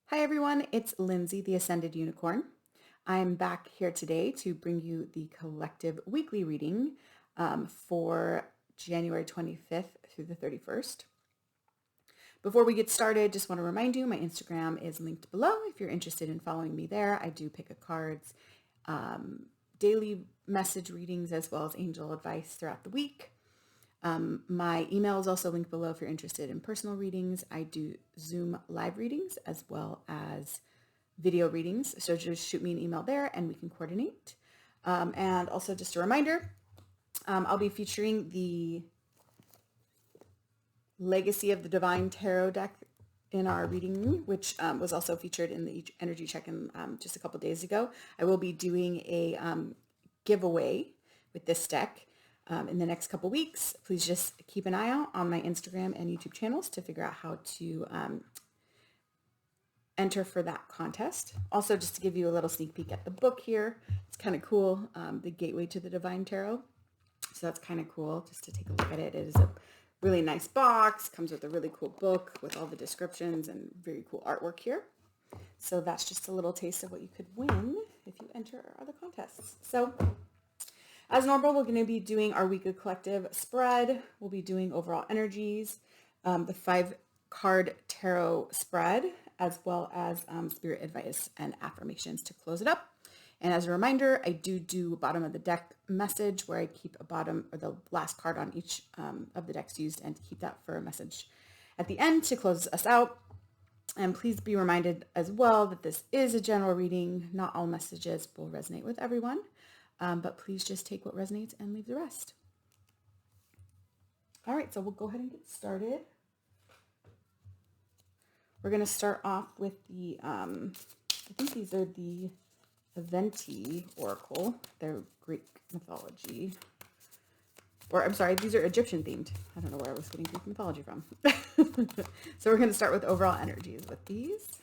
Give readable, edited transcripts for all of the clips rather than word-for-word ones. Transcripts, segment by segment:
Hi everyone, it's Lynzee, the Ascended Unicorn. I'm back here today to bring you the collective weekly reading for January 25th through the 31st. Before we get started, just want to remind you, my Instagram is linked below. If you're interested in following me there, I do pick a cards, daily message readings, as well as angel advice throughout the week. My email is also linked below if you're interested in personal readings. I do Zoom live readings as well as video readings. So just shoot me an email there and we can coordinate. And also just a reminder, I'll be featuring the Legacy of the Divine Tarot deck in our reading, which was also featured in the energy check-in just a couple days ago. I will be doing a giveaway with this deck in the next couple weeks. Please just keep an eye out on my Instagram and YouTube channels to figure out how to enter for that contest. Also, just to give you a little sneak peek at the book here, it's kind of cool, The Gateway to the Divine Tarot. So that's kind of cool just to take a look at it. It is a really nice box, comes with a really cool book with all the descriptions and very cool artwork here. So that's just a little taste of what you could win if you enter the contests. So as normal, we're going to be doing our weekly collective spread. We'll be doing overall energies, the 5-card tarot spread, as well as spirit advice and affirmations to close it up. And as a reminder, I do bottom of the deck message where I keep a bottom or the last card on each of the decks used and keep that for a message at the end to close us out. And please be reminded as well that this is a general reading. Not all messages will resonate with everyone. But please just take what resonates and leave the rest. All right, so we'll go ahead and get started. We're going to start off with the, I think these are the Aventi Oracle. They're Greek mythology. Or, I'm sorry, these are Egyptian themed. I don't know where I was getting Greek mythology from. So we're going to start with overall energies with these.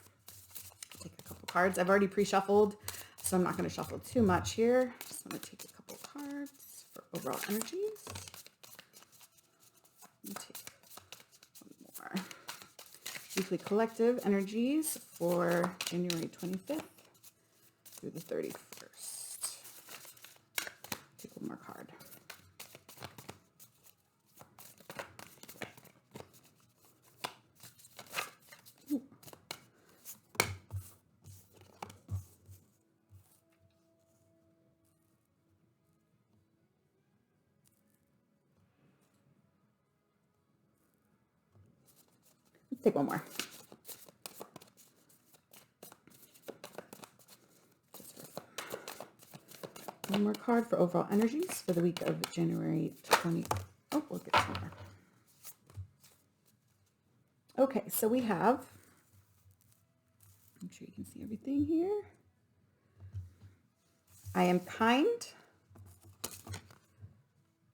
Take a couple cards. I've already pre-shuffled, so I'm not going to shuffle too much here. Just want to take a couple cards for overall energies. Let me take one more. Weekly collective energies for January 25th through the 31st. Take one more card. Take one more. One more card for overall energies for the week of January 20. Oh, we'll get some more. Okay, so we have, make sure you can see everything here. I am kind.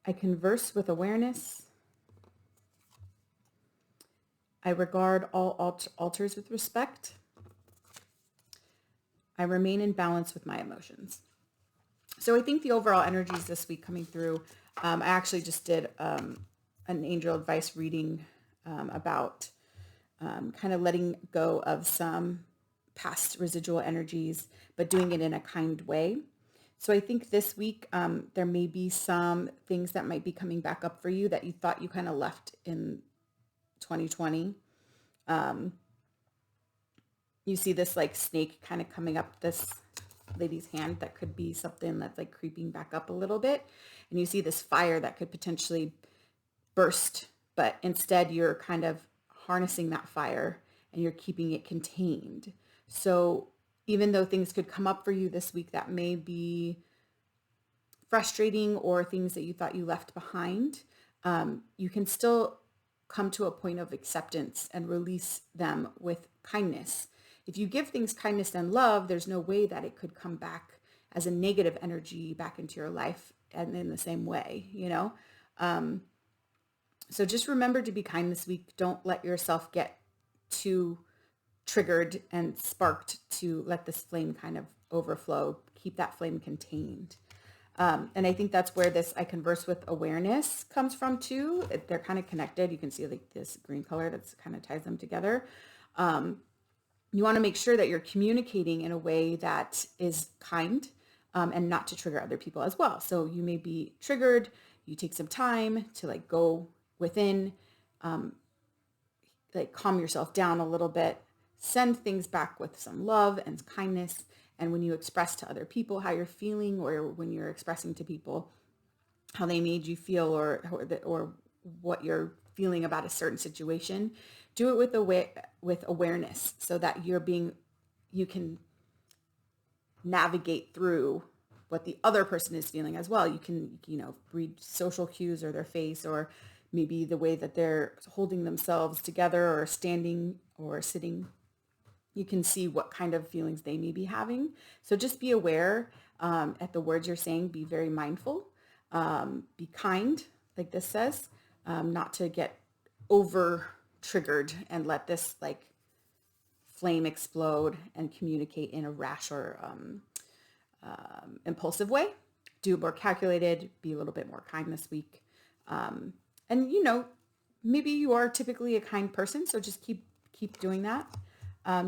I converse with awareness. I regard all altars with respect. I remain in balance with my emotions. So I think the overall energies this week coming through, I actually just did an angel advice reading about kind of letting go of some past residual energies, but doing it in a kind way. So I think this week there may be some things that might be coming back up for you that you thought you kind of left in 2020. You see this like snake kind of coming up this lady's hand that could be something that's like creeping back up a little bit. And you see this fire that could potentially burst, but instead you're kind of harnessing that fire and you're keeping it contained. So even though things could come up for you this week that may be frustrating or things that you thought you left behind, you can still come to a point of acceptance and release them with kindness. If you give things kindness and love, there's no way that it could come back as a negative energy back into your life and in the same way, you know? So just remember to be kind this week. Don't let yourself get too triggered and sparked to let this flame kind of overflow. Keep that flame contained. And I think that's where this I converse with awareness comes from too. They're kind of connected. You can see like this green color that's kind of ties them together. you want to make sure that you're communicating in a way that is kind, and not to trigger other people as well. So you may be triggered, you take some time to like go within, like calm yourself down a little bit, send things back with some love and kindness. And when you express to other people how you're feeling, or when you're expressing to people how they made you feel, or what you're feeling about a certain situation, do it with awareness, so that you can navigate through what the other person is feeling as well. You can, read social cues, or their face, or maybe the way that they're holding themselves together, or standing or sitting. You can see what kind of feelings they may be having. So just be aware, at the words you're saying. Be very mindful. Be kind, like this says, not to get over triggered and let this like flame explode and communicate in a rash or impulsive way. Do more calculated, be a little bit more kind this week. And maybe you are typically a kind person, so just keep doing that.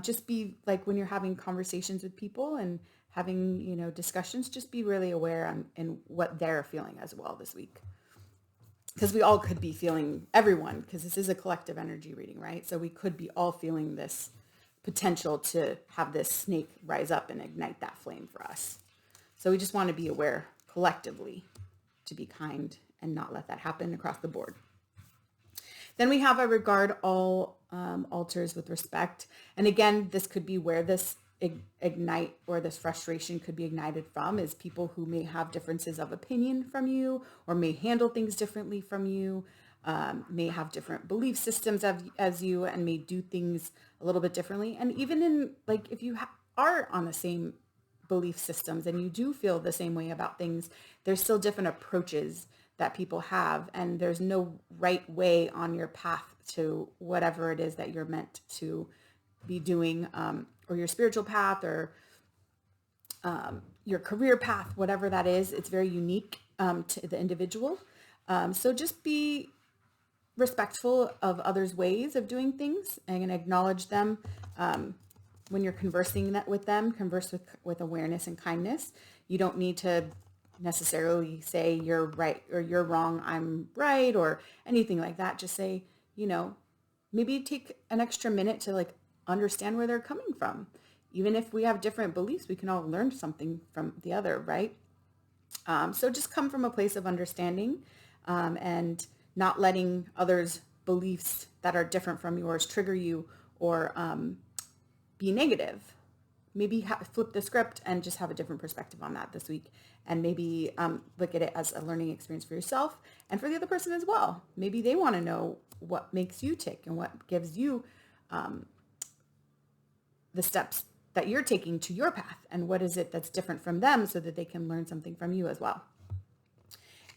Just be like, when you're having conversations with people and having, discussions, just be really aware in what they're feeling as well this week. Because we all could be feeling, everyone, because this is a collective energy reading, right? So we could be all feeling this potential to have this snake rise up and ignite that flame for us. So we just want to be aware collectively to be kind and not let that happen across the board. Then we have, I regard all altars with respect. And again, this could be where this ignite, or this frustration could be ignited from, is people who may have differences of opinion from you, or may handle things differently from you, may have different belief systems as you, and may do things a little bit differently. And even in, like, if you are on the same belief systems and you do feel the same way about things, there's still different approaches that people have, and there's no right way on your path to whatever it is that you're meant to be doing, or your spiritual path, or your career path, whatever that is. It's very unique to the individual. So just be respectful of others' ways of doing things, and acknowledge them. When you're conversing with them, converse with awareness and kindness. You don't need to necessarily say you're right or you're wrong, I'm right, or anything like that. Just say, maybe take an extra minute to like understand where they're coming from. Even if we have different beliefs, we can all learn something from the other, right? So just come from a place of understanding, and not letting others' beliefs that are different from yours trigger you, or be negative. Maybe flip the script and just have a different perspective on that this week. And maybe look at it as a learning experience for yourself and for the other person as well. Maybe they want to know what makes you tick and what gives you the steps that you're taking to your path, and what is it that's different from them, so that they can learn something from you as well.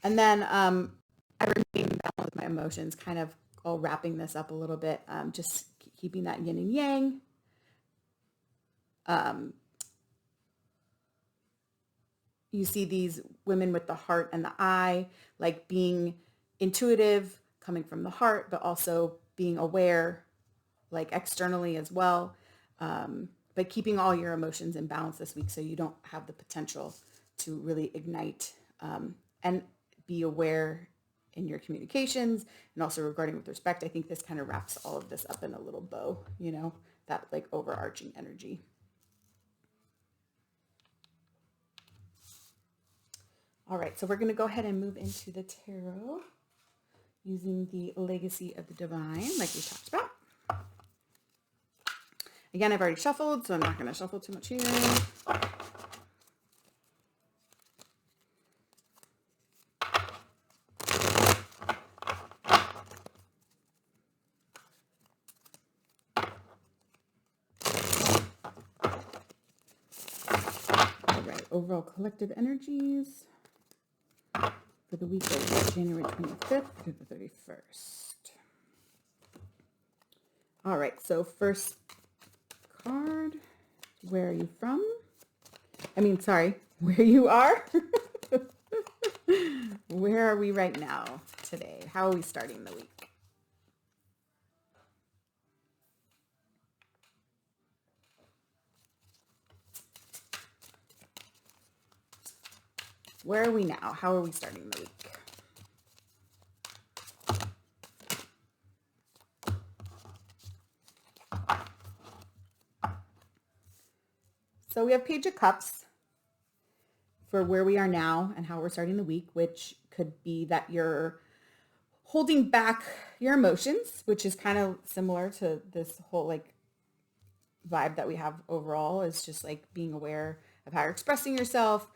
And then I remain balanced with my emotions, kind of all wrapping this up a little bit, just keeping that yin and yang. You see these women with the heart and the eye, like being intuitive, coming from the heart, but also being aware, like externally as well. But keeping all your emotions in balance this week, so you don't have the potential to really ignite, and be aware in your communications, and also regarding with respect. I think this kind of wraps all of this up in a little bow, that like overarching energy. All right, so we're going to go ahead and move into the tarot using the Legacy of the Divine, like we talked about. Again, I've already shuffled, so I'm not going to shuffle too much here. All right, overall collective energies for the week of January 25th through the 31st. All right, so first card, where are you from? Where you are? Where are we right now today? How are we starting the week? Where are we now? How are we starting the week? So we have Page of Cups for where we are now and how we're starting the week, which could be that you're holding back your emotions, which is kind of similar to this whole like vibe that we have overall, is just like being aware of how you're expressing yourself,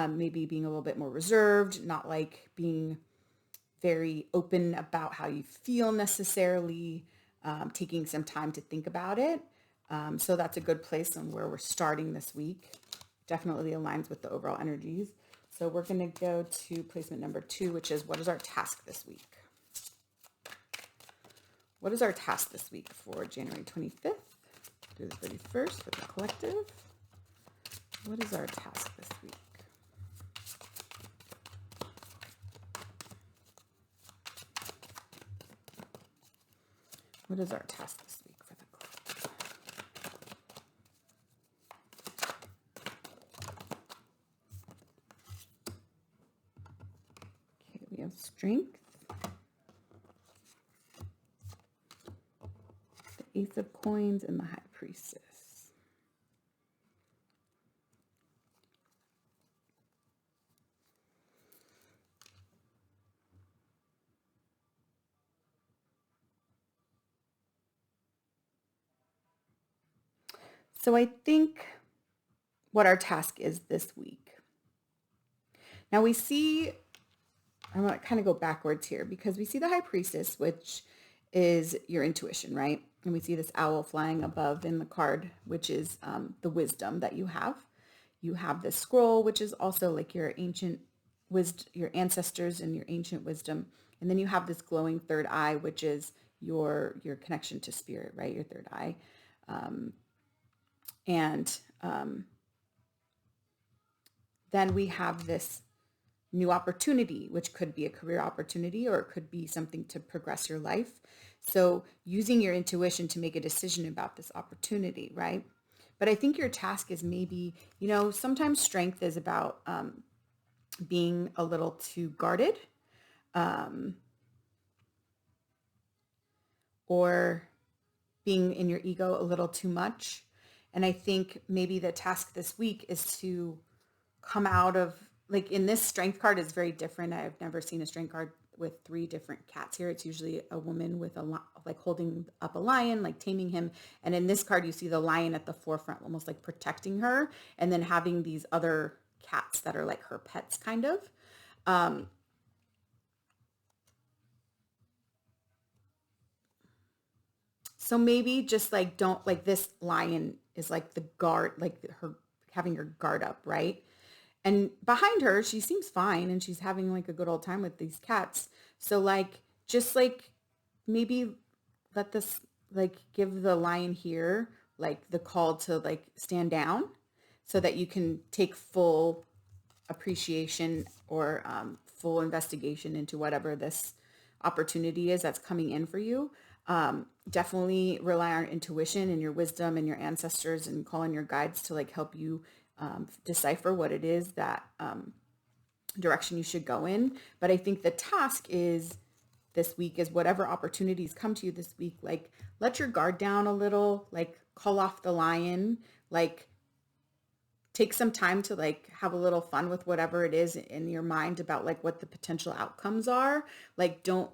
maybe being a little bit more reserved, not like being very open about how you feel necessarily, taking some time to think about it. So that's a good place on where we're starting this week. Definitely aligns with the overall energies. So we're going to go to placement number 2, which is, what is our task this week? What is our task this week for January 25th through the 31st for the collective? What is our task this week? What is our task this week for the collective? Okay, we have strength, the Ace of Coins, and the High Priestess. So I think what our task is this week. Now we see, I'm going to kind of go backwards here because we see the High Priestess, which is your intuition, right? And we see this owl flying above in the card, which is the wisdom that you have. You have this scroll, which is also like your ancient wisdom, your ancestors and your ancient wisdom. And then you have this glowing third eye, which is your connection to spirit, right? Your third eye. Then we have this new opportunity, which could be a career opportunity or it could be something to progress your life. So using your intuition to make a decision about this opportunity, right? But I think your task is maybe, sometimes strength is about being a little too guarded, or being in your ego a little too much. And I think maybe the task this week is to come out of, like in this strength card is very different. I've never seen a strength card with 3 different cats here. It's usually a woman with like holding up a lion, like taming him. And in this card, you see the lion at the forefront, almost like protecting her, and then having these other cats that are like her pets kind of. So maybe just like, don't, like this lion is like the guard, like her having her guard up, right? And behind her, she seems fine and she's having like a good old time with these cats. So like, just like maybe let this, like give the lion here, like the call to like stand down so that you can take full appreciation or full investigation into whatever this opportunity is that's coming in for you. Definitely rely on intuition and your wisdom and your ancestors and call in your guides to like help you decipher what it is that direction you should go in. But I think the task is this week is whatever opportunities come to you this week, like let your guard down a little, like call off the lion, like take some time to like have a little fun with whatever it is in your mind about like what the potential outcomes are. Like don't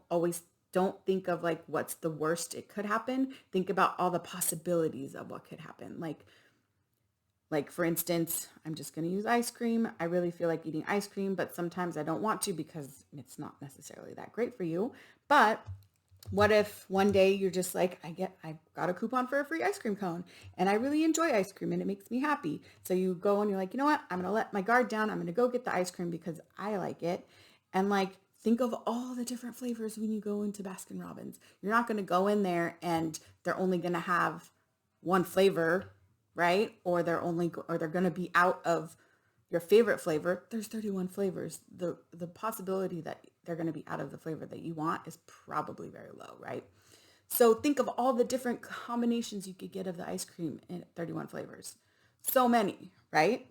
think of like what's the worst it could happen. Think about all the possibilities of what could happen. Like for instance, I'm just going to use ice cream. I really feel like eating ice cream, but sometimes I don't want to because it's not necessarily that great for you. But what if one day you're just like, I got a coupon for a free ice cream cone and I really enjoy ice cream and it makes me happy. So you go and you're like, you know what? I'm going to let my guard down. I'm going to go get the ice cream because I like it. And like, think of all the different flavors when you go into Baskin Robbins. You're not going to go in there and they're only going to have one flavor, right? Or they're going to be out of your favorite flavor. There's 31 flavors. The possibility that they're going to be out of the flavor that you want is probably very low, right? So think of all the different combinations you could get of the ice cream in 31 flavors. So many, right?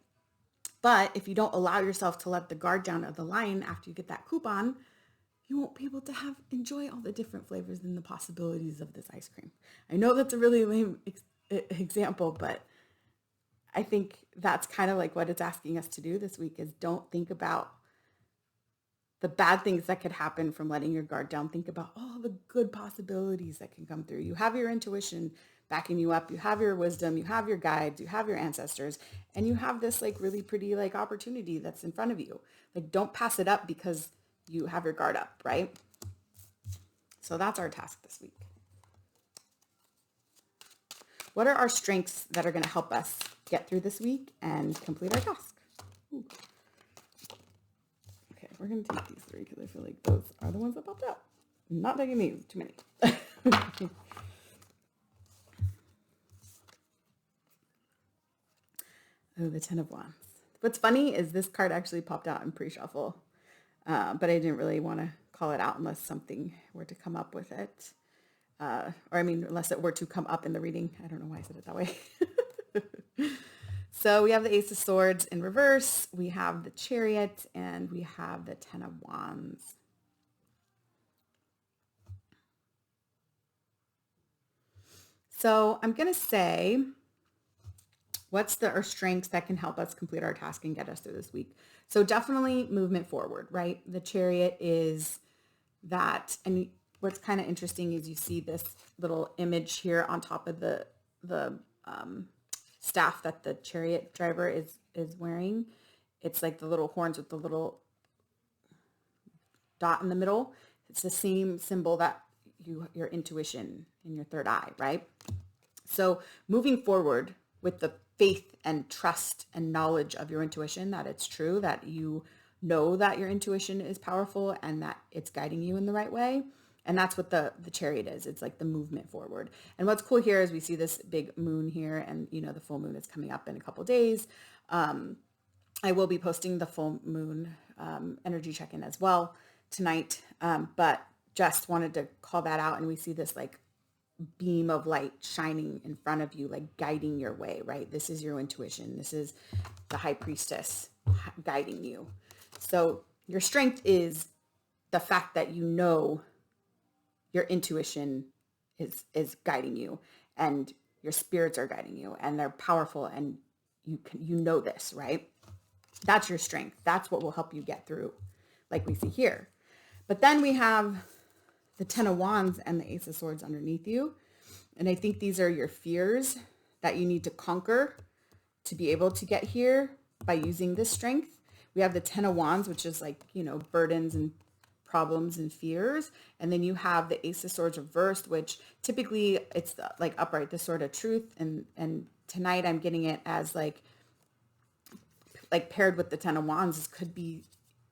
But if you don't allow yourself to let the guard down of the line after you get that coupon, you won't be able to enjoy all the different flavors and the possibilities of this ice cream. I know that's a really lame example, but I think that's kind of like what it's asking us to do this week is don't think about the bad things that could happen from letting your guard down. Think about all the good possibilities that can come through. You have your intuition backing you up. You have your wisdom. You have your guides. You have your ancestors. And you have this like really pretty like opportunity that's in front of you. Like don't pass it up because you have your guard up, right? So that's our task this week. What are our strengths that are going to help us get through this week and complete our task? Ooh. Okay, we're going to take these three because I feel like those are the ones that popped out. I'm not taking these, too many. Oh, the Ten of Wands. What's funny is this card actually popped out in pre-shuffle, but I didn't really want to call it out unless something were to come up with it. Unless it were to come up in the reading. I don't know why I said it that way. So we have the Ace of Swords in reverse. We have the Chariot, and we have the Ten of Wands. So I'm going to say, what's our strengths that can help us complete our task and get us through this week? So definitely movement forward, right? The Chariot is that, and what's kind of interesting is you see this little image here on top of the staff that the chariot driver is wearing. It's like the little horns with the little dot in the middle. It's the same symbol that your intuition in your third eye, right? So moving forward with the faith and trust and knowledge of your intuition, that it's true, that you know that your intuition is powerful and that it's guiding you in the right way. And that's what the Chariot is. It's like the movement forward. And what's cool here is we see this big moon here, and the full moon is coming up in a couple days. I will be posting the full moon energy check-in as well tonight, but just wanted to call that out. And we see this like beam of light shining in front of you, like guiding your way, right? This is your intuition. This is the high priestess guiding you. So your strength is the fact that your intuition is guiding you, and your spirits are guiding you, and they're powerful, and you know this, right? That's your strength. That's what will help you get through, like we see here. But then we have the Ten of Wands and the Ace of Swords underneath you. And I think these are your fears that you need to conquer to be able to get here by using this strength. We have the Ten of Wands, which is like, burdens and problems and fears. And then you have the Ace of Swords reversed, which typically it's like upright, the sword of truth. And tonight I'm getting it as like paired with the Ten of Wands. This could be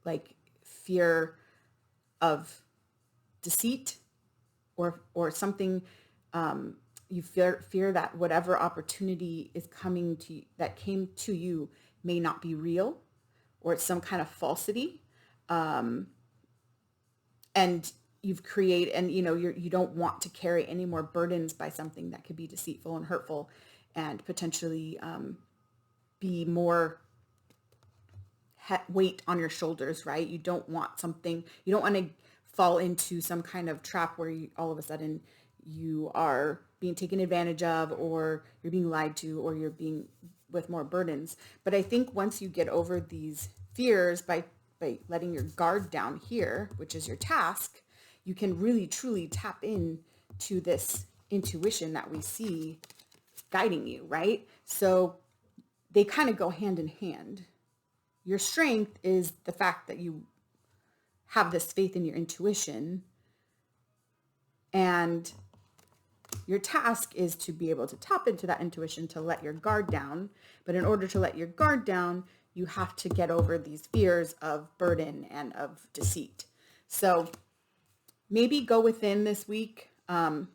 like fear of deceit or something. You fear that whatever opportunity is coming to you, that came to you, may not be real, or it's some kind of falsity. And you've created, and you don't want to carry any more burdens by something that could be deceitful and hurtful and potentially be more weight on your shoulders, right? You don't want to fall into some kind of trap where all of a sudden you are being taken advantage of, or you're being lied to, or you're being with more burdens. But I think once you get over these fears by letting your guard down here, which is your task, you can really truly tap in to this intuition that we see guiding you, right? So they kind of go hand in hand. Your strength is the fact that you have this faith in your intuition, and your task is to be able to tap into that intuition to let your guard down. But in order to let your guard down, you have to get over these fears of burden and of deceit. So maybe go within this week, kind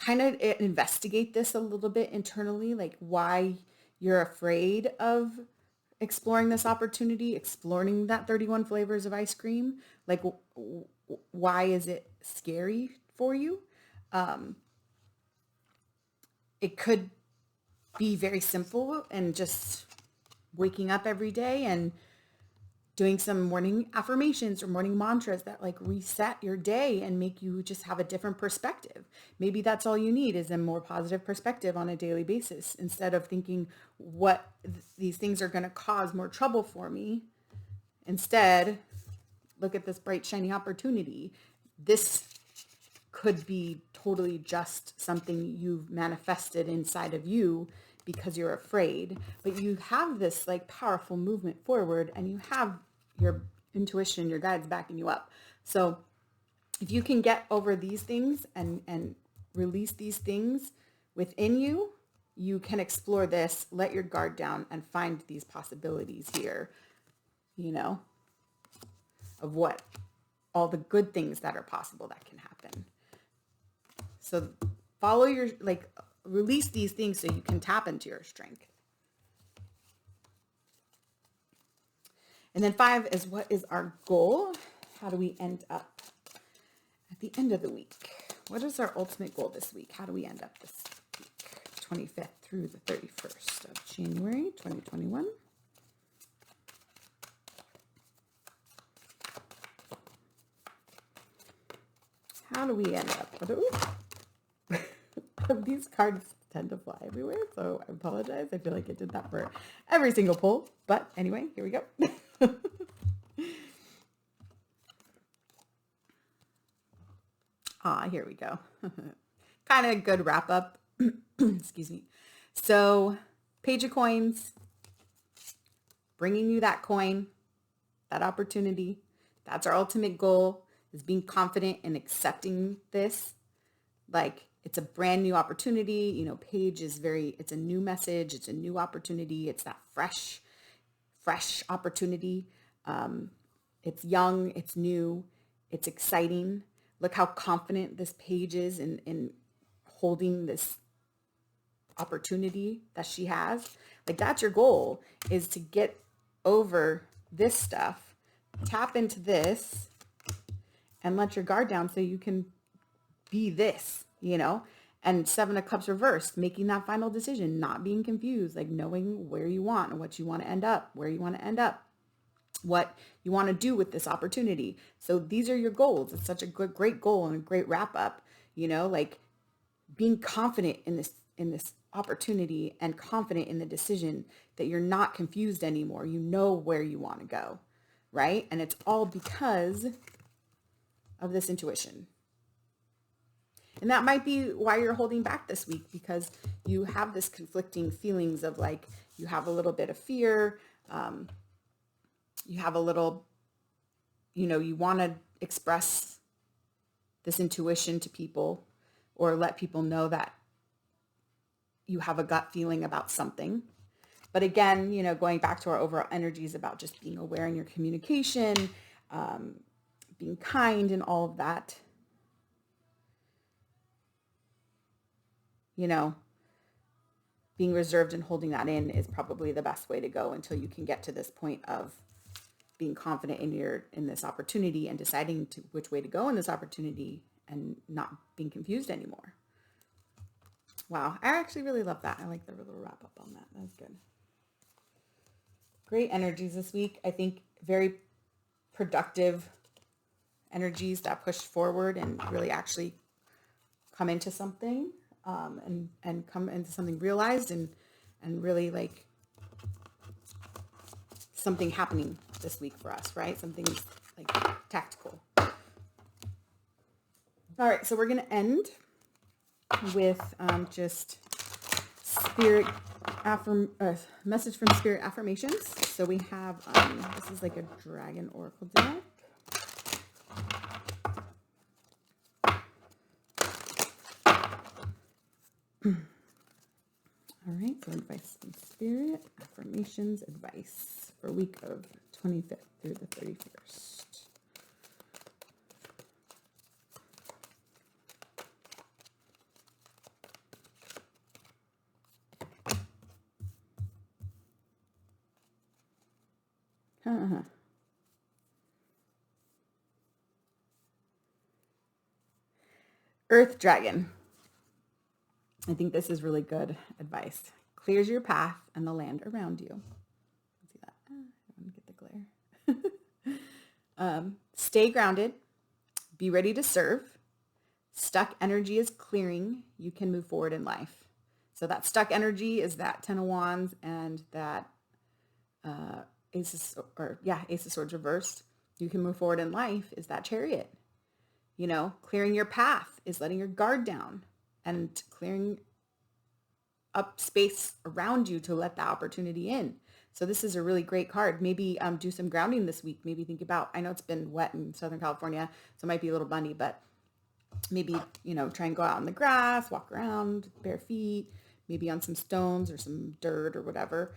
of investigate this a little bit internally, like why you're afraid of exploring this opportunity, exploring that 31 flavors of ice cream. Like, why is it scary for you? It could be very simple and just waking up every day and doing some morning affirmations or morning mantras that like reset your day and make you just have a different perspective. Maybe that's all you need, is a more positive perspective on a daily basis, instead of thinking what these things are going to cause more trouble for me. Instead, look at this bright, shiny opportunity. This could be totally just something you've manifested inside of you because you're afraid, but you have this like powerful movement forward, and you have your intuition, your guides backing you up. So if you can get over these things and release these things within you, you can explore this, let your guard down, and find these possibilities here, of what all the good things that are possible that can happen. So follow your, release these things so you can tap into your strength. And then 5 is, what is our goal? How do we end up at the end of the week? What is our ultimate goal this week? How do we end up this week? 25th through the 31st of January, 2021. How do we end up? These cards tend to fly everywhere, so I apologize. I feel like I did that for every single pull. But anyway, here we go. Here we go. Kind of good wrap up. Excuse me. So, Page of Coins, bringing you that coin, that opportunity. That's our ultimate goal, is being confident in accepting this. Like, it's a brand new opportunity. Page is it's a new message. It's a new opportunity. It's that fresh opportunity. It's young. It's new. It's exciting. Look how confident this page is in holding this opportunity that she has. Like, that's your goal, is to get over this stuff, tap into this, and let your guard down so you can be this, and 7 of Cups reversed, making that final decision, not being confused, like knowing where you want and what you want to end up, where you want to end up, what you want to do with this opportunity. So these are your goals. It's such a great goal and a great wrap up, like being confident in this opportunity and confident in the decision, that you're not confused anymore. You know where you want to go, right? And it's all because of this intuition. And that might be why you're holding back this week, because you have this conflicting feelings of like, you have a little bit of fear. You have a little, you want to express this intuition to people, or let people know that you have a gut feeling about something. But again, going back to our overall energies about just being aware in your communication, being kind and all of that. Being reserved and holding that in is probably the best way to go until you can get to this point of being confident in this opportunity and deciding which way to go in this opportunity and not being confused anymore. Wow, I actually really love that. I like the little wrap up on that. That was good. Great energies this week. I think very productive energies that push forward and really actually come into something. And come into something realized and really like something happening this week for us, right? Something like tactical. All right, so we're going to end with just message from Spirit affirmations. So we have, this is like a Dragon Oracle deck. All right, so advice from Spirit, affirmations, advice for week of 25th through the 31st. Earth Dragon. I think this is really good advice. Clears your path and the land around you. Stay grounded. Be ready to serve. Stuck energy is clearing. You can move forward in life. So that stuck energy is that Ten of Wands and that Ace of Swords reversed. You can move forward in life is that Chariot. You know, clearing your path is letting your guard down and clearing up space around you to let the opportunity in. So this is a really great card. Maybe do some grounding this week. Maybe think about, I know it's been wet in Southern California, so it might be a little bunny, but maybe, you know, try and go out in the grass, walk around bare feet, maybe on some stones or some dirt or whatever.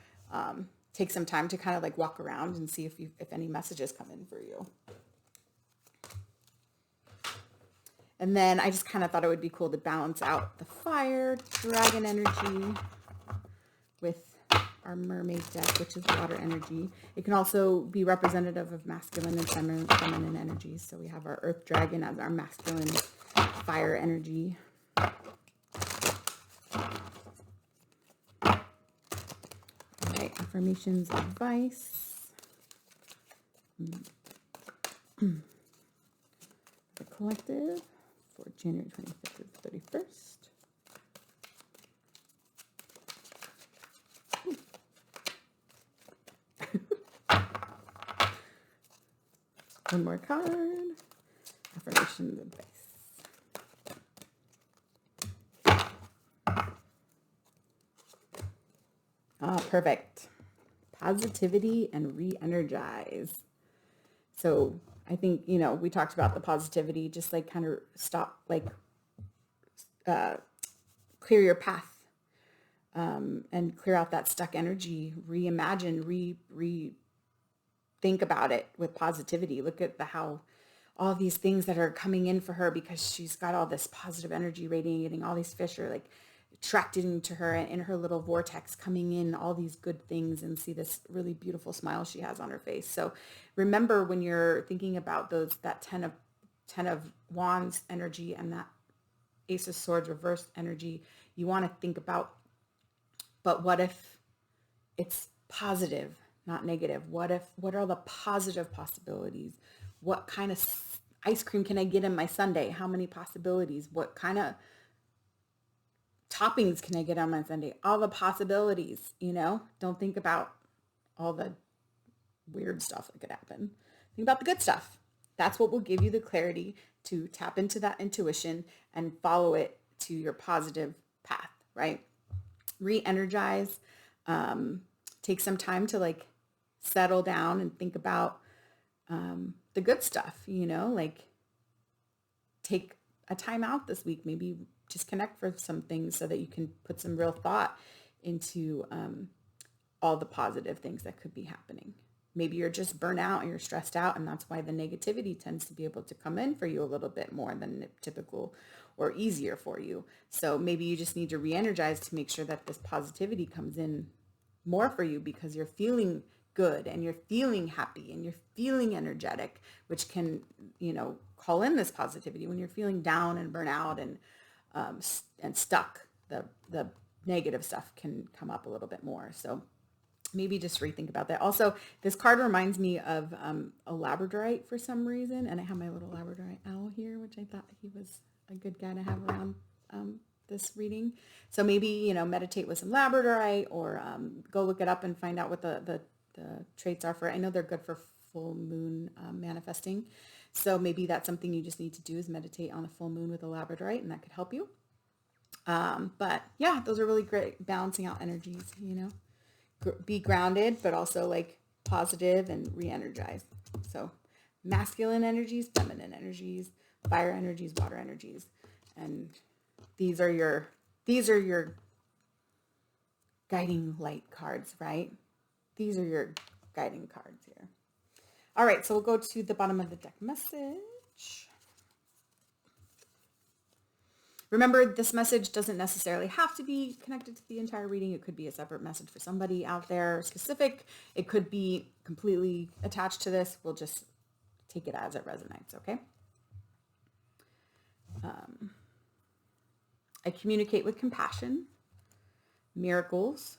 Take some time to kind of like walk around and see if any messages come in for you. And then I just kind of thought it would be cool to balance out the fire dragon energy with our mermaid deck, which is water energy. It can also be representative of masculine and feminine energies. So we have our earth dragon as our masculine fire energy. All right, affirmations, advice. The collective for January 25th to the 31st. One more card. Affirmations, advice. Perfect. Positivity and re-energize. So I think, you know, we talked about the positivity, just like kind of stop, like clear your path and clear out that stuck energy, reimagine, think about it with positivity. Look at how all these things that are coming in for her because she's got all this positive energy radiating, all these fish are like attracted into her and in her little vortex coming in, all these good things, and see this really beautiful smile she has on her face. So remember when you're thinking about that 10 of Wands energy and that Ace of Swords reversed energy, you want to think about, but what if it's positive, not negative? What are the positive possibilities? What kind of ice cream can I get in my sundae? How many possibilities? What kind of toppings can I get on my sundae? All the possibilities, you know? Don't think about all the weird stuff that could happen. Think about the good stuff. That's what will give you the clarity to tap into that intuition and follow it to your positive path, right? Re-energize. Take some time to like settle down and think about the good stuff, you know, like take a time out this week, maybe disconnect for some things so that you can put some real thought into all the positive things that could be happening. Maybe you're just burnt out and you're stressed out, and that's why the negativity tends to be able to come in for you a little bit more than typical or easier for you. So maybe you just need to re-energize to make sure that this positivity comes in more for you because you're feeling good and you're feeling happy and you're feeling energetic, which can, you know, call in this positivity. When you're feeling down and burnt out and stuck, the negative stuff can come up a little bit more. So maybe just rethink about that. Also, this card reminds me of a labradorite for some reason, and I have my little labradorite owl here, which I thought he was a good guy to have around this reading. So maybe, you know, meditate with some labradorite, or go look it up and find out what the traits are for it. I know they're good for full moon manifesting. So maybe that's something you just need to do, is meditate on a full moon with a labradorite, and that could help you. But yeah, those are really great balancing out energies, you know. Be grounded, but also like positive and re-energized. So masculine energies, feminine energies, fire energies, water energies. And these are your guiding light cards, right? These are your guiding cards here. All right, so we'll go to the bottom of the deck message. Remember, this message doesn't necessarily have to be connected to the entire reading. It could be a separate message for somebody out there specific. It could be completely attached to this. We'll just take it as it resonates, okay? I communicate with compassion. Miracles.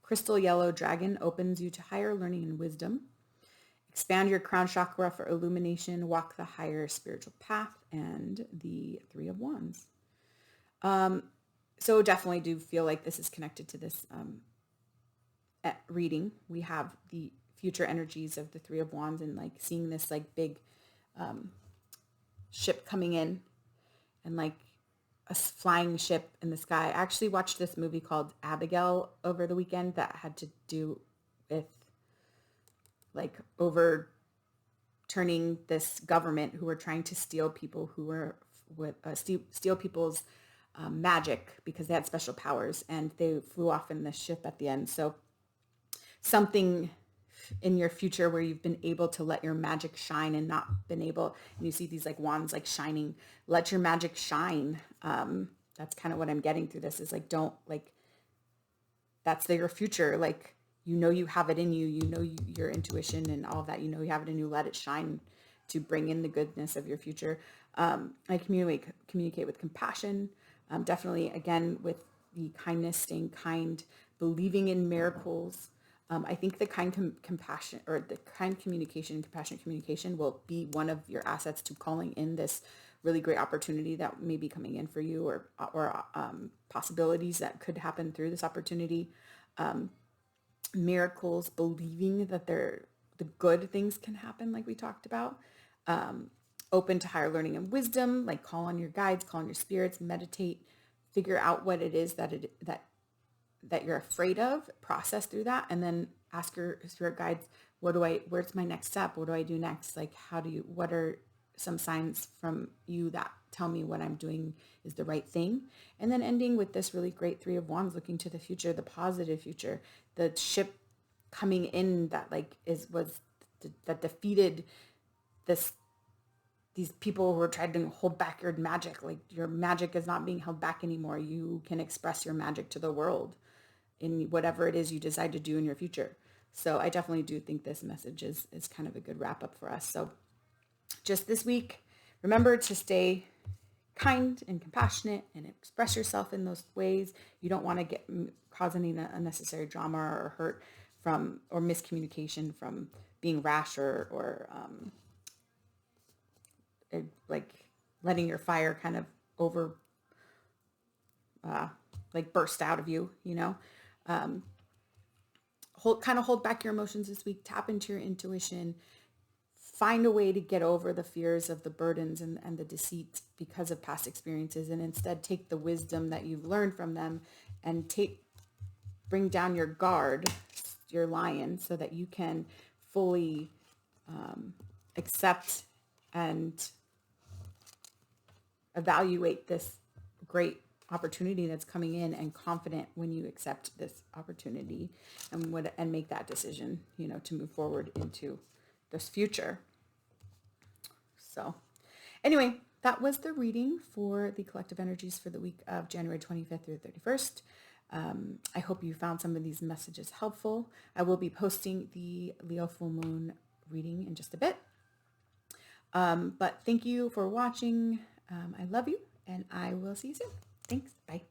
Crystal yellow dragon opens you to higher learning and wisdom. expand your crown chakra for illumination, walk the higher spiritual path, and the Three of Wands. So definitely do feel like this is connected to this reading. We have the future energies of the Three of Wands and like seeing this like big ship coming in and like a flying ship in the sky. I actually watched this movie called Abigail over the weekend that had to do with like overturning this government who were trying to steal people who were with steal people's magic because they had special powers, and they flew off in the ship at the end. So something in your future where you've been able to let your magic shine and not been able, and you see these like wands like shining, let your magic shine. That's kind of what I'm getting through this, is like, don't like, that's your future. Like, you know, you have it in you, you know, your intuition and all of that, you know, you have it in you, let it shine to bring in the goodness of your future. I communicate with compassion. Definitely, again, with the kindness, staying kind, believing in miracles. I think the kind compassion, or the kind communication and compassionate communication, will be one of your assets to calling in this really great opportunity that may be coming in for you, or possibilities that could happen through this opportunity. Miracles, believing that the good things can happen, like we talked about. Open to higher learning and wisdom, like call on your guides, call on your spirits, meditate, figure out what it is that you're afraid of, process through that, and then ask your spirit guides, where's my next step? What do I do next? Like, what are some signs from you that tell me what I'm doing is the right thing? And then ending with this really great Three of Wands, looking to the future, the positive future, the ship coming in that like that defeated these people who are trying to hold back your magic. Like, your magic is not being held back anymore. You can express your magic to the world in whatever it is you decide to do in your future. So I definitely do think this message is kind of a good wrap up for us. So just this week, remember to stay kind and compassionate and express yourself in those ways. You don't want to cause any unnecessary drama or hurt from, or miscommunication from being rash or like letting your fire kind of like burst out of you, you know. Hold back your emotions this week, tap into your intuition, find a way to get over the fears of the burdens and the deceit because of past experiences, and instead take the wisdom that you've learned from them and bring down your guard, your lion, so that you can fully accept and evaluate this great opportunity that's coming in, and confident when you accept this opportunity and make that decision, you know, to move forward into this future. So anyway, that was the reading for the collective energies for the week of January 25th through 31st. I hope you found some of these messages helpful. I will be posting the Leo full moon reading in just a bit. But thank you for watching. I love you, and I will see you soon. Thanks. Bye.